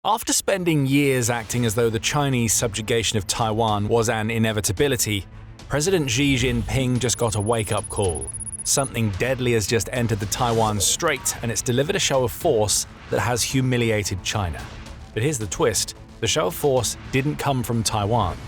After spending years acting as though the Chinese subjugation of Taiwan was an inevitability, President Xi Jinping just got a wake-up call. Something deadly has just entered the Taiwan Strait, and it's delivered a show of force that has humiliated China. But here's the twist: the show of force didn't come from Taiwan.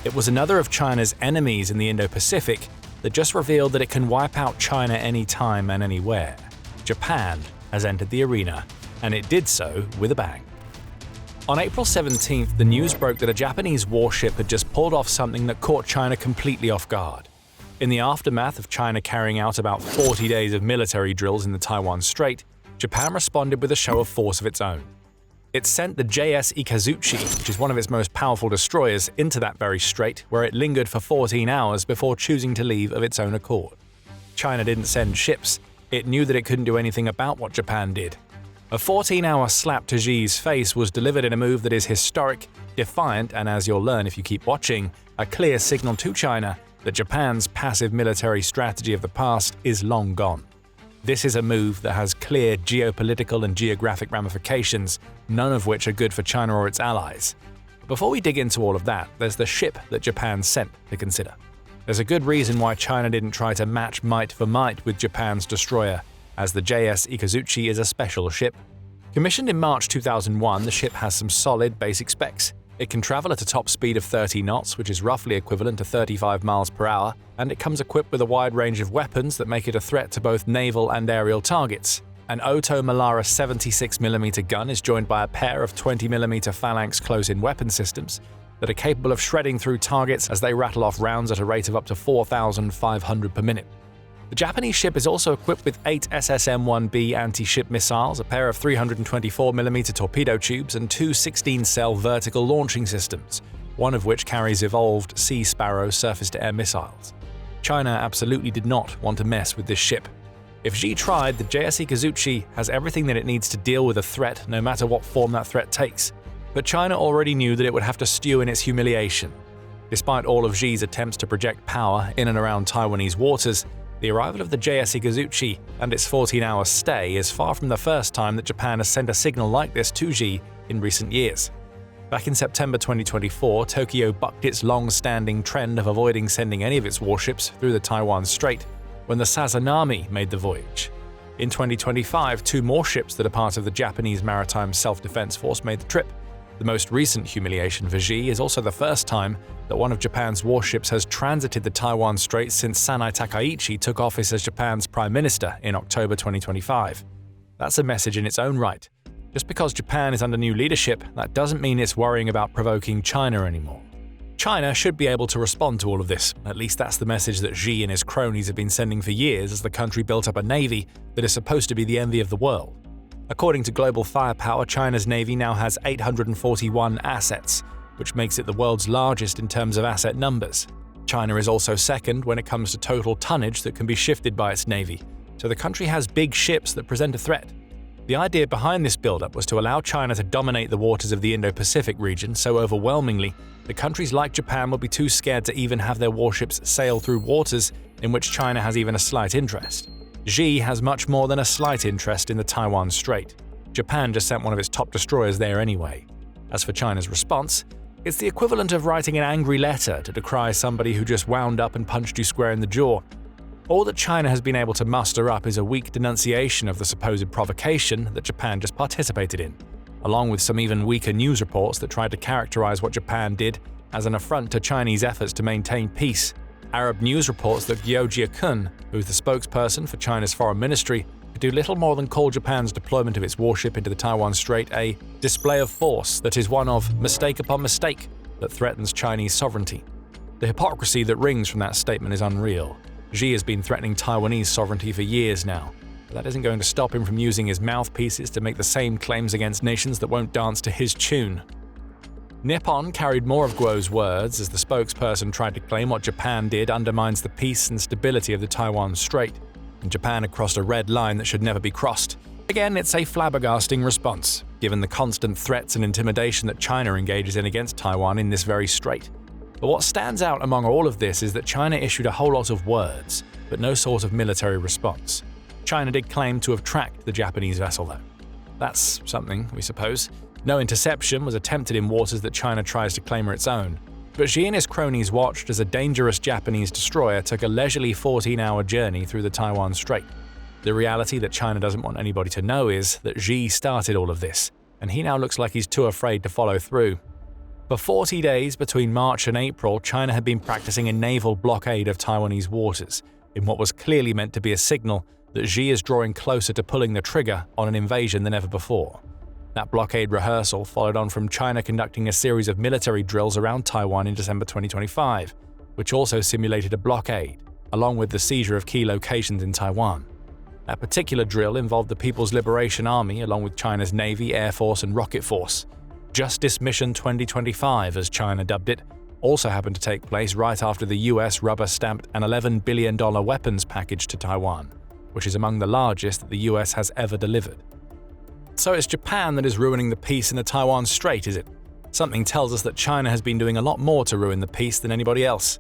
It was another of China's enemies in the Indo-Pacific that just revealed that it can wipe out China anytime and anywhere. Japan has entered the arena, and it did so with a bang. On April 17th, the news broke that a Japanese warship had just pulled off something that caught China completely off guard. In the aftermath of China carrying out about 40 days of military drills in the Taiwan Strait, Japan responded with a show of force of its own. It sent the JS Ikazuchi, which is one of its most powerful destroyers, into that very strait, where it lingered for 14 hours before choosing to leave of its own accord. China didn't send ships. It knew that it couldn't do anything about what Japan did. A 14-hour slap to Xi's face was delivered in a move that is historic, defiant, and, as you'll learn if you keep watching, a clear signal to China that Japan's passive military strategy of the past is long gone. This is a move that has clear geopolitical and geographic ramifications, none of which are good for China or its allies. Before we dig into all of that, there's the ship that Japan sent to consider. There's a good reason why China didn't try to match might for might with Japan's destroyer, as the JS Ikazuchi is a special ship. Commissioned in March 2001, the ship has some solid basic specs. It can travel at a top speed of 30 knots, which is roughly equivalent to 35 miles per hour, and it comes equipped with a wide range of weapons that make it a threat to both naval and aerial targets. An Oto Melara 76mm gun is joined by a pair of 20mm phalanx close-in weapon systems that are capable of shredding through targets as they rattle off rounds at a rate of up to 4,500 per minute. The Japanese ship is also equipped with 8 SSM-1B anti-ship missiles, a pair of 324mm torpedo tubes, and 2 16-cell vertical launching systems, one of which carries evolved Sea Sparrow surface-to-air missiles. China absolutely did not want to mess with this ship. If Xi tried, the JS Ikazuchi has everything that it needs to deal with a threat, no matter what form that threat takes. But China already knew that it would have to stew in its humiliation. Despite all of Xi's attempts to project power in and around Taiwanese waters, the arrival of the JS Ikazuchi and its 14-hour stay is far from the first time that Japan has sent a signal like this to Xi in recent years. Back in September 2024, Tokyo bucked its long-standing trend of avoiding sending any of its warships through the Taiwan Strait when the Sazanami made the voyage. In 2025, 2 more ships that are part of the Japanese Maritime Self-Defense Force made the trip. The most recent humiliation for Xi is also the first time that one of Japan's warships has transited the Taiwan Strait since Sanai Takaichi took office as Japan's prime minister in October 2025. That's a message in its own right. Just because Japan is under new leadership, that doesn't mean it's worrying about provoking China anymore. China should be able to respond to all of this. At least that's the message that Xi and his cronies have been sending for years as the country built up a navy that is supposed to be the envy of the world. According to Global Firepower, China's navy now has 841 assets, which makes it the world's largest in terms of asset numbers. China is also second when it comes to total tonnage that can be shifted by its navy, so the country has big ships that present a threat. The idea behind this build-up was to allow China to dominate the waters of the Indo-Pacific region so overwhelmingly that countries like Japan would be too scared to even have their warships sail through waters in which China has even a slight interest. Xi has much more than a slight interest in the Taiwan Strait. Japan just sent one of its top destroyers there anyway. As for China's response, it's the equivalent of writing an angry letter to decry somebody who just wound up and punched you square in the jaw. All that China has been able to muster up is a weak denunciation of the supposed provocation that Japan just participated in, along with some even weaker news reports that tried to characterize what Japan did as an affront to Chinese efforts to maintain peace. Arab news reports that Guo Jiakun, who is the spokesperson for China's foreign ministry, could do little more than call Japan's deployment of its warship into the Taiwan Strait a display of force that is one of mistake upon mistake that threatens Chinese sovereignty. The hypocrisy that rings from that statement is unreal. Xi has been threatening Taiwanese sovereignty for years now, but that isn't going to stop him from using his mouthpieces to make the same claims against nations that won't dance to his tune. Nippon carried more of Guo's words as the spokesperson tried to claim what Japan did undermines the peace and stability of the Taiwan Strait, and Japan had crossed a red line that should never be crossed. Again, it's a flabbergasting response, given the constant threats and intimidation that China engages in against Taiwan in this very strait. But what stands out among all of this is that China issued a whole lot of words, but no sort of military response. China did claim to have tracked the Japanese vessel, though. That's something, we suppose. No interception was attempted in waters that China tries to claim are its own, but Xi and his cronies watched as a dangerous Japanese destroyer took a leisurely 14-hour journey through the Taiwan Strait. The reality that China doesn't want anybody to know is that Xi started all of this, and he now looks like he's too afraid to follow through. For 40 days between March and April, China had been practicing a naval blockade of Taiwanese waters, in what was clearly meant to be a signal that Xi is drawing closer to pulling the trigger on an invasion than ever before. That blockade rehearsal followed on from China conducting a series of military drills around Taiwan in December 2025, which also simulated a blockade, along with the seizure of key locations in Taiwan. That particular drill involved the People's Liberation Army along with China's Navy, Air Force, and Rocket Force. Justice Mission 2025, as China dubbed it, also happened to take place right after the US rubber-stamped an $11 billion weapons package to Taiwan, which is among the largest that the US has ever delivered. So it's Japan that is ruining the peace in the Taiwan Strait, is it? Something tells us that China has been doing a lot more to ruin the peace than anybody else.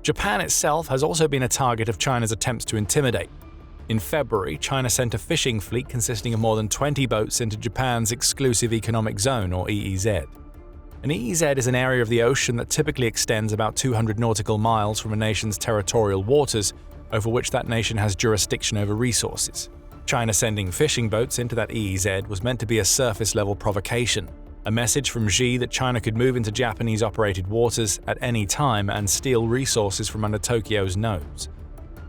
Japan itself has also been a target of China's attempts to intimidate. In February, China sent a fishing fleet consisting of more than 20 boats into Japan's Exclusive Economic Zone, or EEZ. An EEZ is an area of the ocean that typically extends about 200 nautical miles from a nation's territorial waters, over which that nation has jurisdiction over resources. China sending fishing boats into that EEZ was meant to be a surface-level provocation, a message from Xi that China could move into Japanese-operated waters at any time and steal resources from under Tokyo's nose.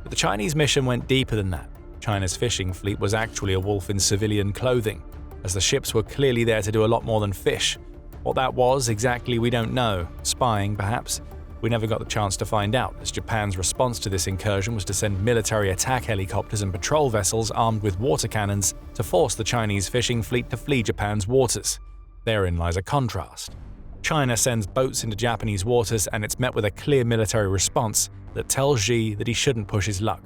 But the Chinese mission went deeper than that. China's fishing fleet was actually a wolf in civilian clothing, as the ships were clearly there to do a lot more than fish. What that was exactly we don't know. Spying, perhaps? We never got the chance to find out, as Japan's response to this incursion was to send military attack helicopters and patrol vessels armed with water cannons to force the Chinese fishing fleet to flee Japan's waters. Therein lies a contrast. China sends boats into Japanese waters and it's met with a clear military response that tells Xi that he shouldn't push his luck.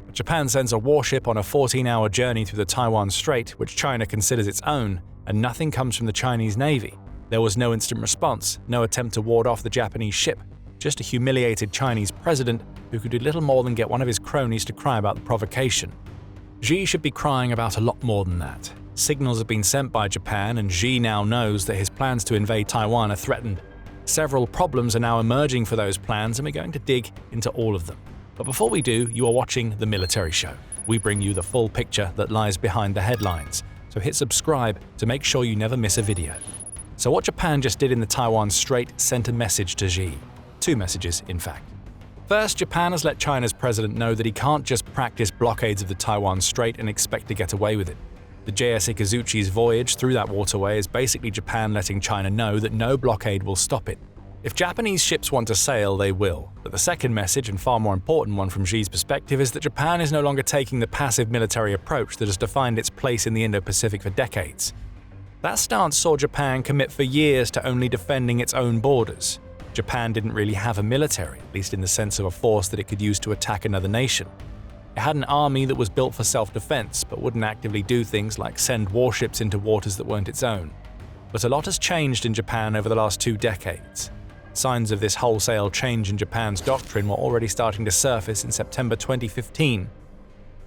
But Japan sends a warship on a 14-hour journey through the Taiwan Strait, which China considers its own, and nothing comes from the Chinese Navy. There was no instant response, no attempt to ward off the Japanese ship. Just a humiliated Chinese president who could do little more than get one of his cronies to cry about the provocation. Xi should be crying about a lot more than that. Signals have been sent by Japan, and Xi now knows that his plans to invade Taiwan are threatened. Several problems are now emerging for those plans, and we're going to dig into all of them. But before we do, you are watching The Military Show. We bring you the full picture that lies behind the headlines, so hit subscribe to make sure you never miss a video. So what Japan just did in the Taiwan Strait sent a message to Xi. Two messages, in fact. First, Japan has let China's president know that he can't just practice blockades of the Taiwan Strait and expect to get away with it. The JS Ikazuchi's voyage through that waterway is basically Japan letting China know that no blockade will stop it. If Japanese ships want to sail, they will. But the second message, and far more important one from Xi's perspective, is that Japan is no longer taking the passive military approach that has defined its place in the Indo-Pacific for decades. That stance saw Japan commit for years to only defending its own borders. Japan didn't really have a military, at least in the sense of a force that it could use to attack another nation. It had an army that was built for self-defense, but wouldn't actively do things like send warships into waters that weren't its own. But a lot has changed in Japan over the last 2 decades. Signs of this wholesale change in Japan's doctrine were already starting to surface in September 2015.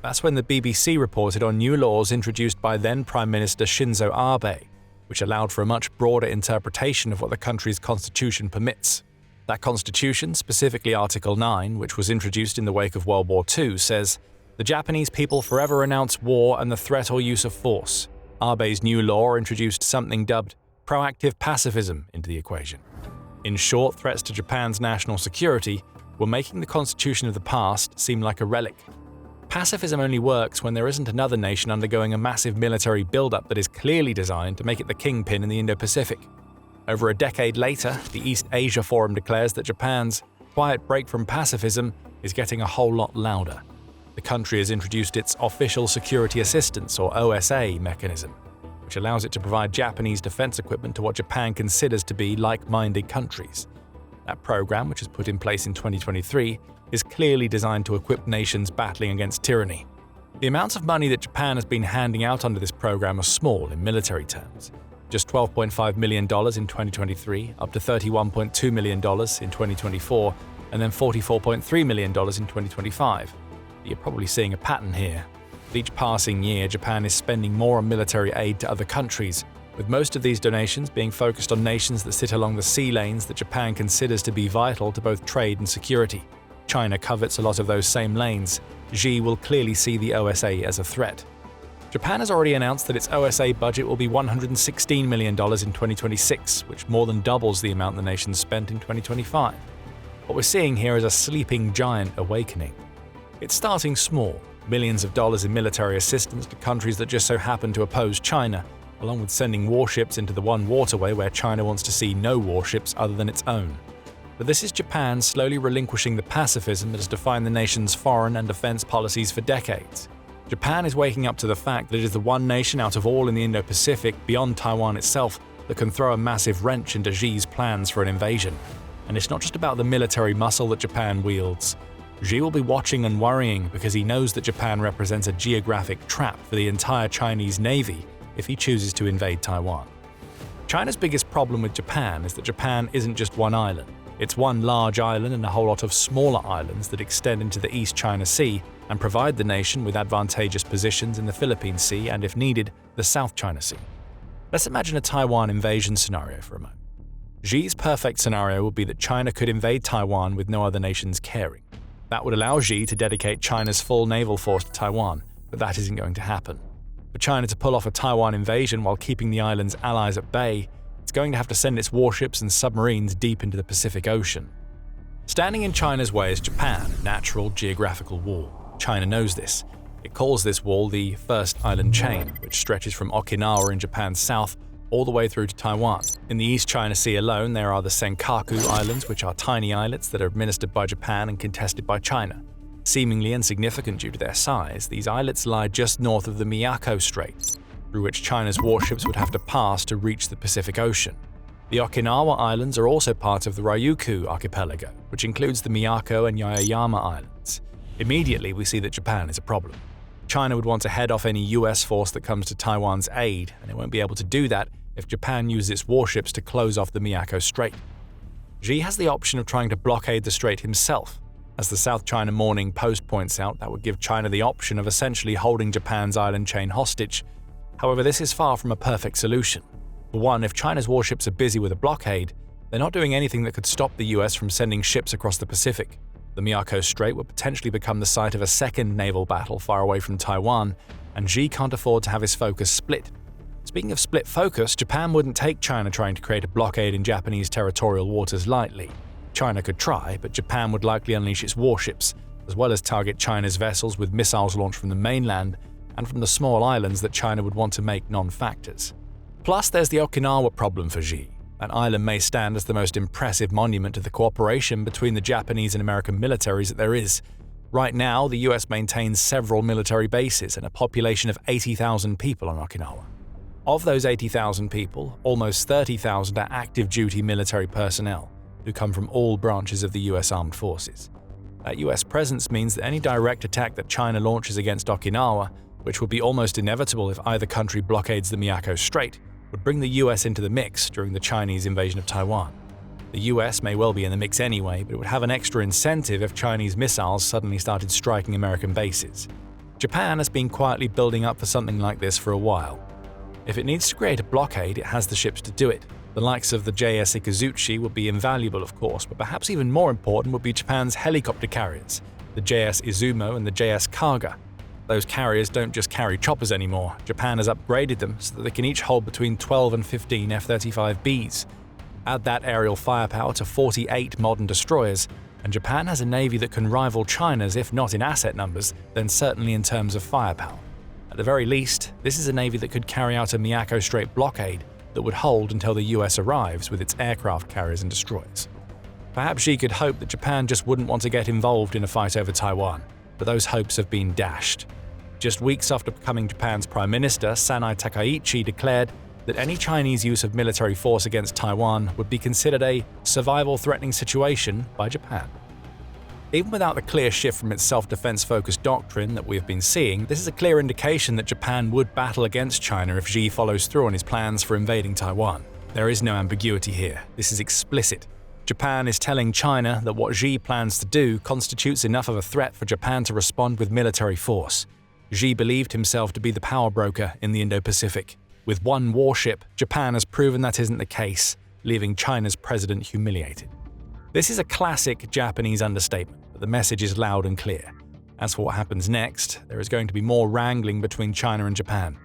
That's when the BBC reported on new laws introduced by then Prime Minister Shinzo Abe, which allowed for a much broader interpretation of what the country's constitution permits. That constitution, specifically Article 9, which was introduced in the wake of World War II, says, "The Japanese people forever renounce war and the threat or use of force." Abe's new law introduced something dubbed proactive pacifism into the equation. In short, threats to Japan's national security were making the constitution of the past seem like a relic. Pacifism only works when there isn't another nation undergoing a massive military buildup that is clearly designed to make it the kingpin in the Indo-Pacific. Over a decade later, the East Asia Forum declares that Japan's quiet break from pacifism is getting a whole lot louder. The country has introduced its Official Security Assistance, or OSA, mechanism, which allows it to provide Japanese defense equipment to what Japan considers to be like-minded countries. That program, which was put in place in 2023, is clearly designed to equip nations battling against tyranny. The amounts of money that Japan has been handing out under this program are small in military terms. Just $12.5 million in 2023, up to $31.2 million in 2024, and then $44.3 million in 2025. You're probably seeing a pattern here. With each passing year, Japan is spending more on military aid to other countries, with most of these donations being focused on nations that sit along the sea lanes that Japan considers to be vital to both trade and security. China covets a lot of those same lanes. Xi will clearly see the OSA as a threat. Japan has already announced that its OSA budget will be $116 million in 2026, which more than doubles the amount the nation spent in 2025. What we're seeing here is a sleeping giant awakening. It's starting small, millions of dollars in military assistance to countries that just so happen to oppose China, along with sending warships into the one waterway where China wants to see no warships other than its own. But this is Japan slowly relinquishing the pacifism that has defined the nation's foreign and defense policies for decades. Japan is waking up to the fact that it is the one nation out of all in the Indo-Pacific, beyond Taiwan itself, that can throw a massive wrench into Xi's plans for an invasion. And it's not just about the military muscle that Japan wields. Xi will be watching and worrying because he knows that Japan represents a geographic trap for the entire Chinese Navy if he chooses to invade Taiwan. China's biggest problem with Japan is that Japan isn't just one island. It's one large island and a whole lot of smaller islands that extend into the East China Sea and provide the nation with advantageous positions in the Philippine Sea and, if needed, the South China Sea. Let's imagine a Taiwan invasion scenario for a moment. Xi's perfect scenario would be that China could invade Taiwan with no other nations caring. That would allow Xi to dedicate China's full naval force to Taiwan, but that isn't going to happen. For China to pull off a Taiwan invasion while keeping the island's allies at bay, it's going to have to send its warships and submarines deep into the Pacific Ocean. Standing in China's way is Japan, a natural geographical wall. China knows this. It calls this wall the First Island Chain, which stretches from Okinawa in Japan's south all the way through to Taiwan. In the East China Sea alone, there are the Senkaku Islands, which are tiny islets that are administered by Japan and contested by China. Seemingly insignificant due to their size, these islets lie just north of the Miyako Strait, through which China's warships would have to pass to reach the Pacific Ocean. The Okinawa Islands are also part of the Ryukyu Archipelago, which includes the Miyako and Yaeyama Islands. Immediately, we see that Japan is a problem. China would want to head off any US force that comes to Taiwan's aid, and it won't be able to do that if Japan uses its warships to close off the Miyako Strait. Xi has the option of trying to blockade the strait himself. As the South China Morning Post points out, that would give China the option of essentially holding Japan's island chain hostage. However, this is far from a perfect solution. For one, if China's warships are busy with a blockade, they're not doing anything that could stop the US from sending ships across the Pacific. The Miyako Strait would potentially become the site of a second naval battle far away from Taiwan, and Xi can't afford to have his focus split. Speaking of split focus, Japan wouldn't take China trying to create a blockade in Japanese territorial waters lightly. China could try, but Japan would likely unleash its warships, as well as target China's vessels with missiles launched from the mainland and from the small islands that China would want to make non-factors. Plus, there's the Okinawa problem for Xi. That island may stand as the most impressive monument to the cooperation between the Japanese and American militaries that there is. Right now, the US maintains several military bases and a population of 80,000 people on Okinawa. Of those 80,000 people, almost 30,000 are active-duty military personnel who come from all branches of the US Armed Forces. That US presence means that any direct attack that China launches against Okinawa, which would be almost inevitable if either country blockades the Miyako Strait, would bring the US into the mix during the Chinese invasion of Taiwan. The US may well be in the mix anyway, but it would have an extra incentive if Chinese missiles suddenly started striking American bases. Japan has been quietly building up for something like this for a while. If it needs to create a blockade, it has the ships to do it. The likes of the JS Ikazuchi would be invaluable, of course, but perhaps even more important would be Japan's helicopter carriers, the JS Izumo and the JS Kaga. Those carriers don't just carry choppers anymore. Japan has upgraded them so that they can each hold between 12 and 15 F-35Bs. Add that aerial firepower to 48 modern destroyers, and Japan has a navy that can rival China's, if not in asset numbers, then certainly in terms of firepower. At the very least, this is a navy that could carry out a Miyako Strait blockade that would hold until the US arrives with its aircraft carriers and destroyers. Perhaps Xi could hope that Japan just wouldn't want to get involved in a fight over Taiwan, but those hopes have been dashed. Just weeks after becoming Japan's Prime Minister, Sanai Takaichi declared that any Chinese use of military force against Taiwan would be considered a survival-threatening situation by Japan. Even without the clear shift from its self-defense-focused doctrine that we have been seeing, this is a clear indication that Japan would battle against China if Xi follows through on his plans for invading Taiwan. There is no ambiguity here. This is explicit. Japan is telling China that what Xi plans to do constitutes enough of a threat for Japan to respond with military force. Xi believed himself to be the power broker in the Indo-Pacific. With one warship, Japan has proven that isn't the case, leaving China's president humiliated. This is a classic Japanese understatement, but the message is loud and clear. As for what happens next, there is going to be more wrangling between China and Japan.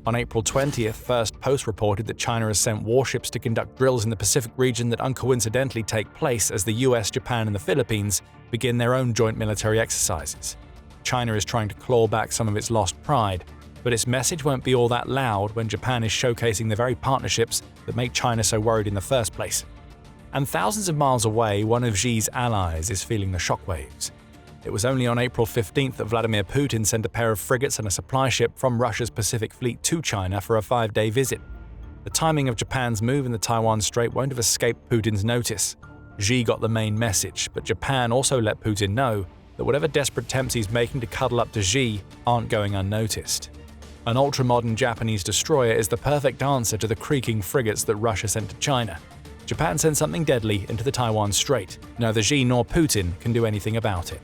On April 20th, First Post reported that China has sent warships to conduct drills in the Pacific region that uncoincidentally take place as the US, Japan, and the Philippines begin their own joint military exercises. China is trying to claw back some of its lost pride, but its message won't be all that loud when Japan is showcasing the very partnerships that make China so worried in the first place. And thousands of miles away, one of Xi's allies is feeling the shockwaves. It was only on April 15th that Vladimir Putin sent a pair of frigates and a supply ship from Russia's Pacific Fleet to China for a 5-day visit. The timing of Japan's move in the Taiwan Strait won't have escaped Putin's notice. Xi got the main message, but Japan also let Putin know that whatever desperate attempts he's making to cuddle up to Xi aren't going unnoticed. An ultra-modern Japanese destroyer is the perfect answer to the creaking frigates that Russia sent to China. Japan sent something deadly into the Taiwan Strait. Neither Xi nor Putin can do anything about it.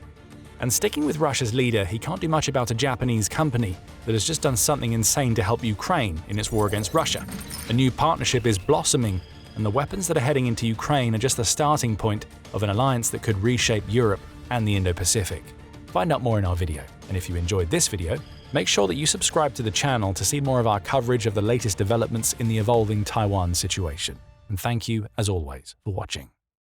And sticking with Russia's leader, he can't do much about a Japanese company that has just done something insane to help Ukraine in its war against Russia. A new partnership is blossoming, and the weapons that are heading into Ukraine are just the starting point of an alliance that could reshape Europe and the Indo-Pacific. Find out more in our video, and if you enjoyed this video, make sure that you subscribe to the channel to see more of our coverage of the latest developments in the evolving Taiwan situation. And thank you, as always, for watching.